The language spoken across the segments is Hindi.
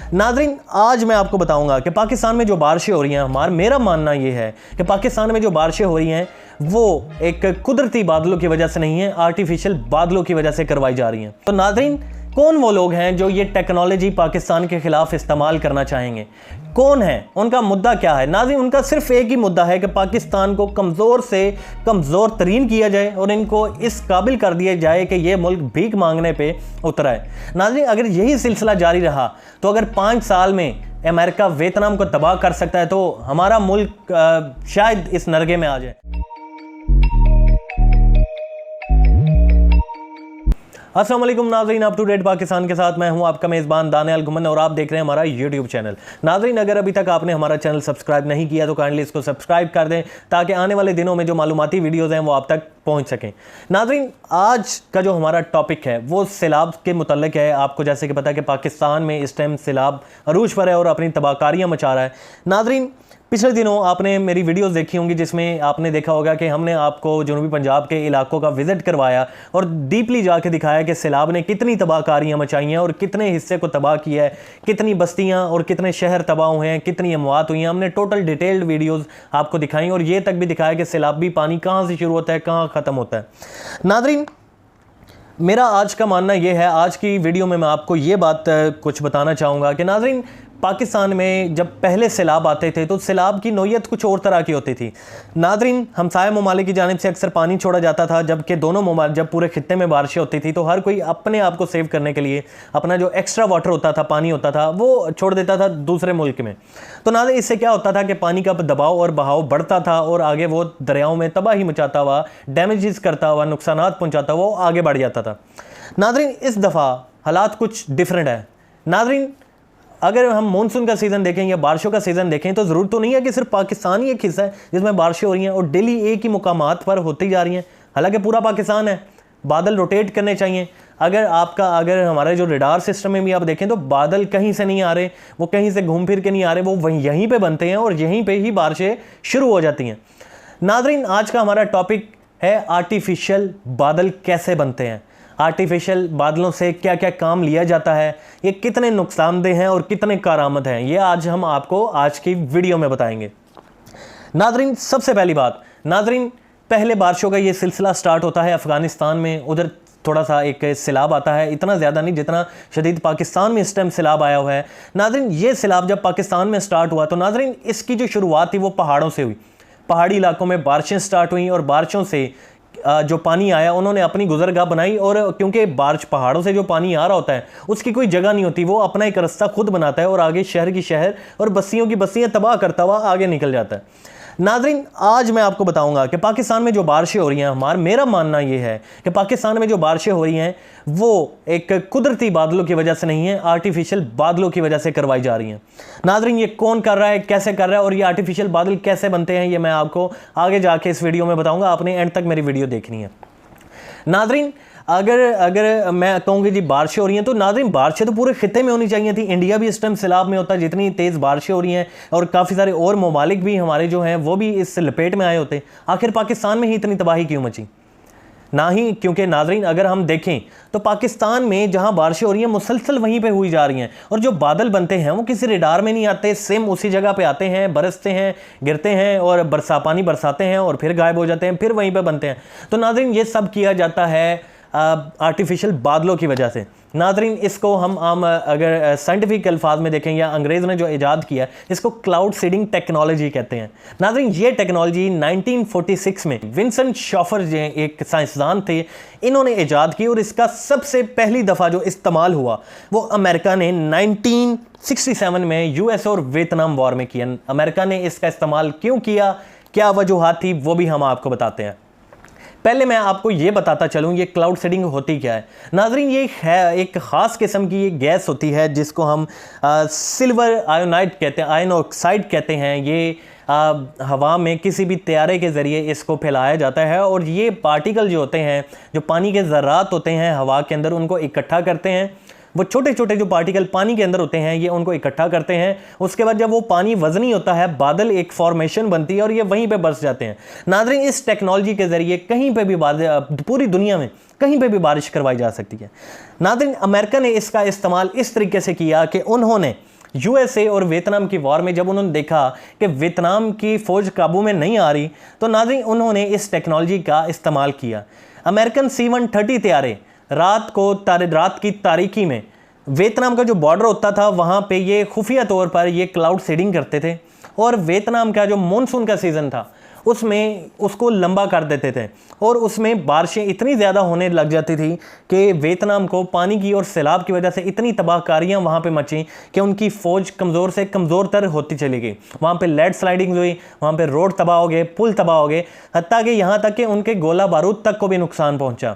नाज़रीन, आज मैं आपको बताऊंगा कि पाकिस्तान में जो बारिशें हो रही हैं, मेरा मानना ये है कि पाकिस्तान में जो बारिशें हो रही हैं वो एक कुदरती बादलों की वजह से नहीं है, आर्टिफिशियल बादलों की वजह से करवाई जा रही हैं। तो नाज़रीन, कौन वो लोग हैं जो ये टेक्नोलॉजी पाकिस्तान के खिलाफ इस्तेमाल करना चाहेंगे? कौन है? उनका मुद्दा क्या है? नाज़रीन, उनका सिर्फ एक ही मुद्दा है कि पाकिस्तान को कमज़ोर से कमज़ोर तरीन किया जाए और इनको इस काबिल कर दिया जाए कि ये मुल्क भीख मांगने पे उतरा है। नाज़रीन, अगर यही सिलसिला जारी रहा तो अगर 5 साल में अमेरिका वियतनाम को तबाह कर सकता है तो हमारा मुल्क शायद इस नरगे में आ जाए। अस्सलाम वालेकुम नाज़रीन, अप टू डेट पाकिस्तान के साथ मैं हूं आपका मेज़बान दानियाल गुमन और आप देख रहे हैं हमारा यूट्यूब चैनल। नाज़रीन, अगर अभी तक आपने हमारा चैनल सब्सक्राइब नहीं किया तो काइंडली इसको सब्सक्राइब कर दें ताकि आने वाले दिनों में जो मालूमाती वीडियोज़ हैं वो आप तक पहुंच सकें। नाज़रीन, आज का जो हमारा टॉपिक है वो सैलाब के मुतल्लिक है। आपको जैसे कि पता है कि पाकिस्तान में इस टाइम सैलाब अरूज पर है और अपनी तबाहकारियाँ मचा रहा है। नाज़रीन, पिछले दिनों आपने मेरी वीडियोस देखी होंगी जिसमें आपने देखा होगा कि हमने आपको जनूबी पंजाब के इलाकों का विज़िट करवाया और डीपली जाके दिखाया कि सैलाब ने कितनी तबाहकारियाँ मचाई हैं और कितने हिस्से को तबाह किया है, कितनी बस्तियाँ और कितने शहर तबाह हुए हैं, कितनी अमवात हुई हैं। हमने टोटल डिटेल्ड वीडियोज़ आपको दिखाई और ये तक भी दिखाया कि सैलाबी पानी कहाँ से शुरू होता है, कहाँ ख़त्म होता है। नाज़रीन, मेरा आज का मानना ये है, आज की वीडियो में मैं आपको ये बात कुछ बताना चाहूँगा कि नाज़रीन, पाकिस्तान में जब पहले सैलाब आते थे तो सैलाब की नौयत कुछ और तरह की होती थी। नाज़रीन, हमसाया ममालिक की जानिब से अक्सर पानी छोड़ा जाता था, जबकि दोनों ममालिक जब पूरे खित्ते में बारिशें होती थी तो हर कोई अपने आप को सेव करने के लिए अपना जो एक्स्ट्रा वाटर होता था, पानी होता था, वो छोड़ देता था दूसरे मुल्क में। तो नाज़रीन, इससे क्या होता था कि पानी का दबाव और बहाव बढ़ता था और आगे वो दरियाओं में तबाही मचाता हुआ, डैमेजेस करता हुआ, नुकसानात पहुँचाता हुआ आगे बढ़ जाता था। नाज़रीन, इस दफ़ा हालात कुछ डिफरेंट है। नाज़रीन, अगर हम मानसून का सीज़न देखें या बारिशों का सीज़न देखें तो ज़रूरत तो नहीं है कि सिर्फ पाकिस्तान ही एक हिस्सा है जिसमें बारिशें हो रही हैं और डेली एक ही मुकामात पर होती जा रही हैं। हालांकि पूरा पाकिस्तान है, बादल रोटेट करने चाहिए। अगर हमारे जो रडार सिस्टम में भी आप देखें तो बादल कहीं से नहीं आ रहे, वो कहीं से घूम फिर के नहीं आ रहे, वो वहीं यहीं पर बनते हैं और यहीं पर ही बारिशें शुरू हो जाती हैं। नाज़रीन, आज का हमारा टॉपिक है आर्टिफिशियल बादल कैसे बनते हैं, आर्टिफिशियल बादलों से क्या क्या काम लिया जाता है, ये कितने नुकसानदेह हैं और कितने कारआमद हैं, ये आज हम आपको आज की वीडियो में बताएंगे। नाज़रीन, सबसे पहली बात, नाज़रीन, पहले बारिशों का ये सिलसिला स्टार्ट होता है अफ़गानिस्तान में। उधर थोड़ा सा एक सैलाब आता है, इतना ज़्यादा नहीं जितना शदीद पाकिस्तान में इस टाइम सैलाब आया हुआ है। नाज़रीन, ये सैलाब जब पाकिस्तान में स्टार्ट हुआ तो नाज़रीन, इसकी जो शुरुआत थी वो पहाड़ों से हुई। पहाड़ी इलाकों में बारिशें स्टार्ट हुई और बारिशों से जो पानी आया उन्होंने अपनी गुजरगाह बनाई और क्योंकि बारिश पहाड़ों से जो पानी आ रहा होता है उसकी कोई जगह नहीं होती, वो अपना एक रास्ता खुद बनाता है और आगे शहर की शहर और बस्तियों की बस्तियां तबाह करता हुआ आगे निकल जाता है। नाज़रीन, आज मैं आपको बताऊंगा कि पाकिस्तान में जो बारिशें हो रही हैं, मेरा मानना ये है कि पाकिस्तान में जो बारिशें हो रही हैं वो एक कुदरती बादलों की वजह से नहीं है, आर्टिफिशियल बादलों की वजह से करवाई जा रही हैं। नाज़रीन, ये कौन कर रहा है, कैसे कर रहा है और ये आर्टिफिशियल बादल कैसे बनते हैं, ये मैं आपको आगे जाके इस वीडियो में बताऊँगा। आपने एंड तक मेरी वीडियो देखनी है। नाज़रीन, अगर मैं कहूँगी जी बारिशें हो रही हैं तो नाज़रीन, बारिशें तो पूरे खित्ते में होनी चाहिए थी। इंडिया भी इस टाइम सैलाब में होता है, जितनी तेज़ बारिशें हो रही हैं और काफ़ी सारे और ममालिक भी हमारे जो हैं वो भी इस लपेट में आए होते। आखिर पाकिस्तान में ही इतनी तबाही क्यों मची? ना ही क्योंकि नाज़रीन, अगर हम देखें तो पाकिस्तान में जहां बारिशें हो रही हैं मुसलसल वहीं पे हुई जा रही हैं और जो बादल बनते हैं वो किसी रडार में नहीं आते, सेम उसी जगह पे आते हैं, बरसते हैं, गिरते हैं और पानी बरसाते हैं और फिर गायब हो जाते हैं, फिर वहीं पे बनते हैं। तो नाज़रीन, ये सब किया जाता है आर्टिफिशियल बादलों की वजह से। नाज़रीन, इसको हम अगर साइंटिफिक अल्फाज में देखें या अंग्रेज़ ने जो ईजाद किया इसको क्लाउड सीडिंग टेक्नोलॉजी कहते हैं। नाज़रीन, ये टेक्नोलॉजी 1946 में विंसेंट शॉफर जो एक साइंसदान थे, इन्होंने ईजाद की और इसका सबसे पहली दफ़ा जो इस्तेमाल हुआ वो अमेरिका ने 1967 में यूएस और वियतनाम वॉर में किया। अमेरिका ने इसका इस्तेमाल क्यों किया, क्या वजूहात थी, वो भी हम आपको बताते हैं। पहले मैं आपको ये बताता चलूँ ये क्लाउड सीडिंग होती क्या है। नाज़रीन, ये एक ख़ास किस्म की ये गैस होती है जिसको हम सिल्वर आयोनाइड कहते हैं, आयन ऑक्साइड कहते हैं। ये हवा में किसी भी तैयारे के ज़रिए इसको फैलाया जाता है और ये पार्टिकल जो होते हैं, जो पानी के ज़र्रात होते हैं हवा के अंदर, उनको इकट्ठा करते हैं। वो छोटे छोटे जो पार्टिकल पानी के अंदर होते हैं ये उनको इकट्ठा करते हैं। उसके बाद जब वो पानी वजनी होता है, बादल एक फॉर्मेशन बनती है और ये वहीं पे बरस जाते हैं। नाज़रीन, इस टेक्नोलॉजी के ज़रिए कहीं पे भी पूरी दुनिया में कहीं पे भी बारिश करवाई जा सकती है। नाज़रीन, अमेरिका ने इसका इस्तेमाल इस तरीके से किया कि उन्होंने यूएसए और वियतनाम की वॉर में जब उन्होंने देखा कि वियतनाम की फ़ौज काबू में नहीं आ रही, तो नाज़रीन उन्होंने इस टेक्नोलॉजी का इस्तेमाल किया। अमेरिकन C-130 तैयारे रात की तारीकी में वियतनाम का जो बॉर्डर होता था वहाँ पे ये खुफिया तौर पर ये क्लाउड सीडिंग करते थे, और वियतनाम का जो मानसून का सीज़न था उसमें उसको लंबा कर देते थे, और उसमें बारिशें इतनी ज़्यादा होने लग जाती थी कि वियतनाम को पानी की और सैलाब की वजह से इतनी तबाहकारियाँ वहाँ पे मची कि उनकी फ़ौज कमज़ोर से कमज़ोर होती चली गई। वहाँ पे लैंड स्लाइडिंग हुई, वहाँ पे रोड तबाह हो गए, पुल तबाह हो गए, हत्ता कि यहाँ तक कि उनके गोला बारूद तक को भी नुकसान पहुँचा।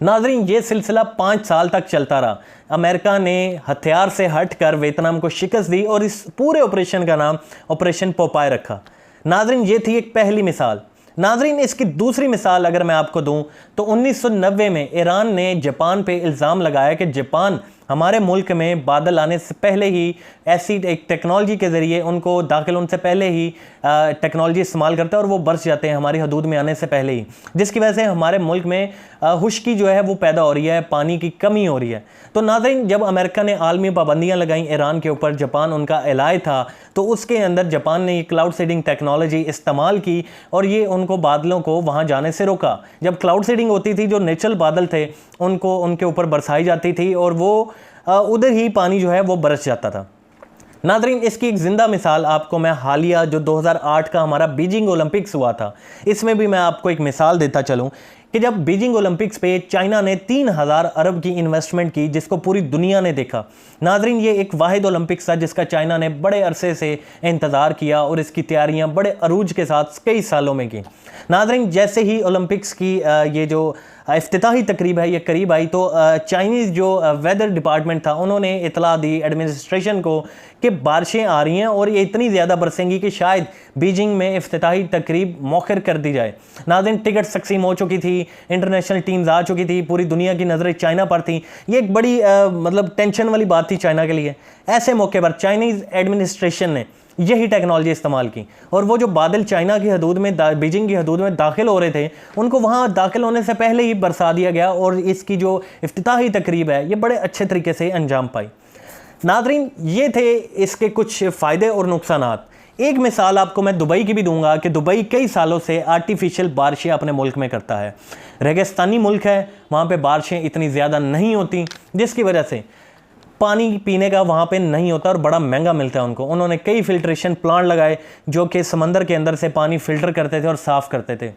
नाज़रीन ये सिलसिला 5 साल तक चलता रहा। अमेरिका ने हथियार से हटकर वियतनाम को शिकस्त दी और इस पूरे ऑपरेशन का नाम ऑपरेशन पोपाय रखा। नाज़रीन ये थी एक पहली मिसाल। नाज़रीन इसकी दूसरी मिसाल अगर मैं आपको दूं तो 1990 में ईरान ने जापान पे इल्ज़ाम लगाया कि जापान हमारे मुल्क में बादल आने से पहले ही ऐसी एक टेक्नोलॉजी के ज़रिए उनको दाखिल होने से पहले ही टेक्नोलॉजी इस्तेमाल करते हैं और वो बरस जाते हैं हमारी हदूद में आने से पहले ही, जिसकी वजह से हमारे मुल्क में खुश्की जो है वो पैदा हो रही है, पानी की कमी हो रही है। तो नाज़रीन जब अमेरिका ने आलमी पाबंदियाँ लगाई ईरान के ऊपर, जापान उनका एलाय था, तो उसके अंदर जापान ने ये क्लाउड सीडिंग टेक्नोलॉजी इस्तेमाल की और ये उनको बादलों को वहाँ जाने से रोका। जब क्लाउड सीडिंग होती थी, जो नेचुरल बादल थे उनको उनके ऊपर बरसाई जाती थी और वो उधर ही पानी जो है वो बरस जाता था। नाज़रीन इसकी एक ज़िंदा मिसाल आपको मैं हालिया जो 2008 का हमारा बीजिंग ओलंपिक्स हुआ था, इसमें भी मैं आपको एक मिसाल देता चलूँ कि जब बीजिंग ओलंपिक्स पे चाइना ने 3000 अरब की इन्वेस्टमेंट की, जिसको पूरी दुनिया ने देखा। नाज़रीन ये एक वाहिद ओलंपिक्स था जिसका चाइना ने बड़े अरसे से इंतज़ार किया और इसकी तैयारियां बड़े अरूज के साथ कई सालों में की। नाज़रीन जैसे ही ओलंपिक्स की ये जो इफ्तिताही तकरीब है ये करीब आई, तो चाइनीज़ जो वेदर डिपार्टमेंट था उन्होंने इतला दी एडमिनिस्ट्रेशन को कि बारिशें आ रही हैं और ये इतनी ज़्यादा बरसेंगी कि शायद बीजिंग में इफ्तिताही तकरीब मौखर कर दी जाए। नाज़रीन टिकट तकसीम हो चुकी थी, इंटरनेशनल टीम्स आ चुकी थी, पूरी दुनिया की नज़रें चाइना पर थी। ये एक बड़ी मतलब टेंशन वाली बात थी चाइना के लिए। ऐसे मौके पर चाइनीज़ एडमिनिस्ट्रेशन ने यही टेक्नोलॉजी इस्तेमाल की और वो जो बादल चाइना की हदूद में बीजिंग की हदूद में दाखिल हो रहे थे उनको वहाँ दाखिल होने से पहले ही बरसा दिया गया और इसकी जो इफ्तिताही तकरीब है ये बड़े अच्छे तरीके से अंजाम पाई। नाज़रीन ये थे इसके कुछ फ़ायदे और नुकसानात। एक मिसाल आपको मैं दुबई की भी दूंगा कि दुबई कई सालों से आर्टिफिशियल बारिशें अपने मुल्क में करता है। रेगिस्तानी मुल्क है, वहाँ पे बारिशें इतनी ज़्यादा नहीं होती, जिसकी वजह से पानी पीने का वहाँ पे नहीं होता और बड़ा महंगा मिलता है उनको। उन्होंने कई फिल्ट्रेशन प्लांट लगाए जो कि समंदर के अंदर से पानी फ़िल्टर करते थे और साफ़ करते थे।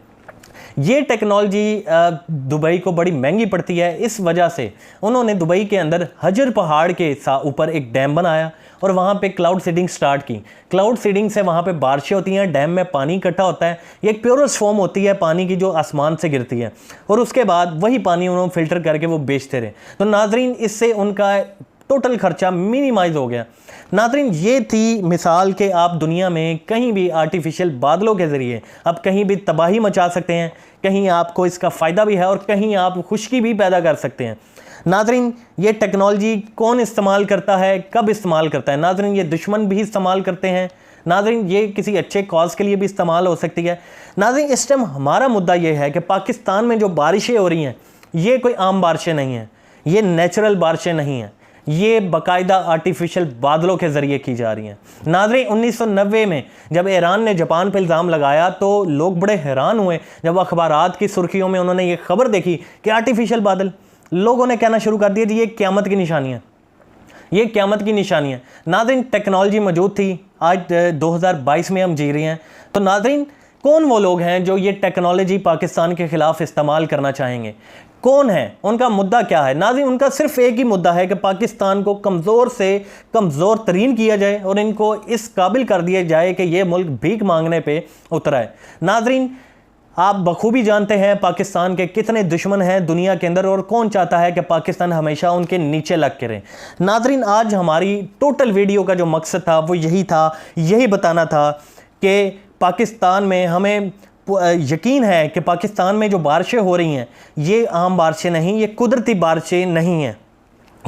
ये टेक्नोलॉजी दुबई को बड़ी महंगी पड़ती है, इस वजह से उन्होंने दुबई के अंदर हजर पहाड़ के ऊपर एक डैम बनाया और वहाँ पे क्लाउड सीडिंग स्टार्ट की। क्लाउड सीडिंग से वहाँ पे बारिशें होती हैं, डैम में पानी इकट्ठा होता है, ये एक प्योरेस्ट फॉर्म होती है पानी की जो आसमान से गिरती है और उसके बाद वही पानी उन्होंने फ़िल्टर करके वो बेचते रहे। तो नाज़रीन इससे उनका टोटल खर्चा मिनिमाइज हो गया। नाज़रीन ये थी मिसाल कि आप दुनिया में कहीं भी आर्टिफिशियल बादलों के ज़रिए आप कहीं भी तबाही मचा सकते हैं, कहीं आपको इसका फ़ायदा भी है और कहीं आप खुशकी भी पैदा कर सकते हैं। नाज़रीन ये टेक्नोलॉजी कौन इस्तेमाल करता है, कब इस्तेमाल करता है? नाज़रीन ये दुश्मन भी इस्तेमाल करते हैं। नाज़रीन ये किसी अच्छे कॉज के लिए भी इस्तेमाल हो सकती है। नाज़रीन इस टाइम हमारा मुद्दा ये है कि पाकिस्तान में जो बारिशें हो रही हैं ये कोई आम बारिशें नहीं हैं, ये नेचुरल बारिशें नहीं हैं, ये बाकायदा आर्टिफिशियल बादलों के ज़रिए की जा रही हैं। नाज़रीन 1990 में जब ईरान ने जापान पर इल्ज़ाम लगाया तो लोग बड़े हैरान हुए जब अखबारात की सुर्खियों में उन्होंने ये खबर देखी कि आर्टिफिशियल बादल। लोगों ने कहना शुरू कर दिया जी ये क़यामत की निशानी है, ये क़यामत की निशानी है। नाज़रीन टेक्नोलॉजी मौजूद थी, आज 2022 में हम जी रहे हैं। तो नाज़रीन कौन वो लोग हैं जो ये टेक्नोलॉजी पाकिस्तान के ख़िलाफ़ इस्तेमाल करना चाहेंगे? कौन है, उनका मुद्दा क्या है? नाज़रीन उनका सिर्फ एक ही मुद्दा है कि पाकिस्तान को कमज़ोर से कमज़ोर तरीन किया जाए और इनको इस काबिल कर दिया जाए कि ये मुल्क भीख मांगने पे उतरा है। नाज़रीन आप बखूबी जानते हैं पाकिस्तान के कितने दुश्मन हैं दुनिया के अंदर और कौन चाहता है कि पाकिस्तान हमेशा उनके नीचे लग के रहे। नाज़रीन आज हमारी टोटल वीडियो का जो मकसद था वो यही था, यही बताना था कि पाकिस्तान में हमें यकीन है कि पाकिस्तान में जो बारिशें हो रही हैं ये आम बारिशें नहीं, ये कुदरती बारिशें नहीं हैं,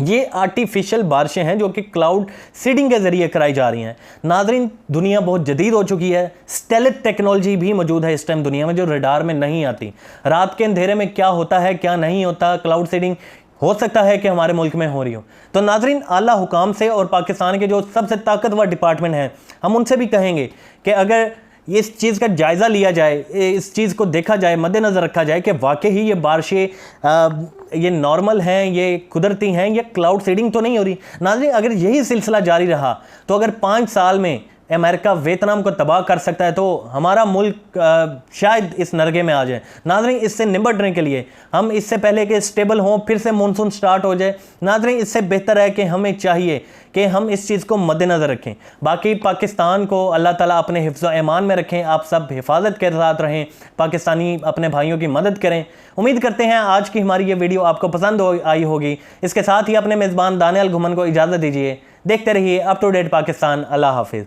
ये आर्टिफिशियल बारिशें हैं जो कि क्लाउड सीडिंग के ज़रिए कराई जा रही हैं। नाज़रीन दुनिया बहुत जदीद हो चुकी है, स्टेलेथ टेक्नोलॉजी भी मौजूद है इस टाइम दुनिया में जो रडार में नहीं आती। रात के अंधेरे में क्या होता है क्या नहीं होता, क्लाउड सीडिंग हो सकता है कि हमारे मुल्क में हो रही हो। तो नाजरीन, आला हुकाम से और पाकिस्तान के जो सबसे ताकतवर डिपार्टमेंट हैं, हम उनसे भी कहेंगे कि अगर इस चीज़ का जायज़ा लिया जाए, इस चीज़ को देखा जाए, मद्देनज़र रखा जाए कि वाकई ही ये बारिशें ये नॉर्मल हैं, ये कुदरती हैं, ये क्लाउड सीडिंग तो नहीं हो रही। नाज़रीन, अगर यही सिलसिला जारी रहा तो अगर 5 साल में अमेरिका वियतनाम को तबाह कर सकता है तो हमारा मुल्क शायद इस नरगे में आ जाए। नाज़रीन, इससे निपटने के लिए हम इससे पहले कि स्टेबल हों, फिर से मानसून स्टार्ट हो जाए, नाज़रीन इससे बेहतर है कि हमें चाहिए कि हम इस चीज़ को मद्देनज़र रखें। बाकी पाकिस्तान को अल्लाह ताला अपने हिफ्ज़ व ईमान में रखें। आप सब हिफाजत के साथ रहें, पाकिस्तानी अपने भाइयों की मदद करें। उम्मीद करते हैं आज की हमारी ये वीडियो आपको पसंद आई होगी। इसके साथ ही अपने मेज़बान दानियाल घुमन को इजाज़त दीजिए। देखते रहिए अप टू डेट पाकिस्तान। अल्लाह हाफिज़।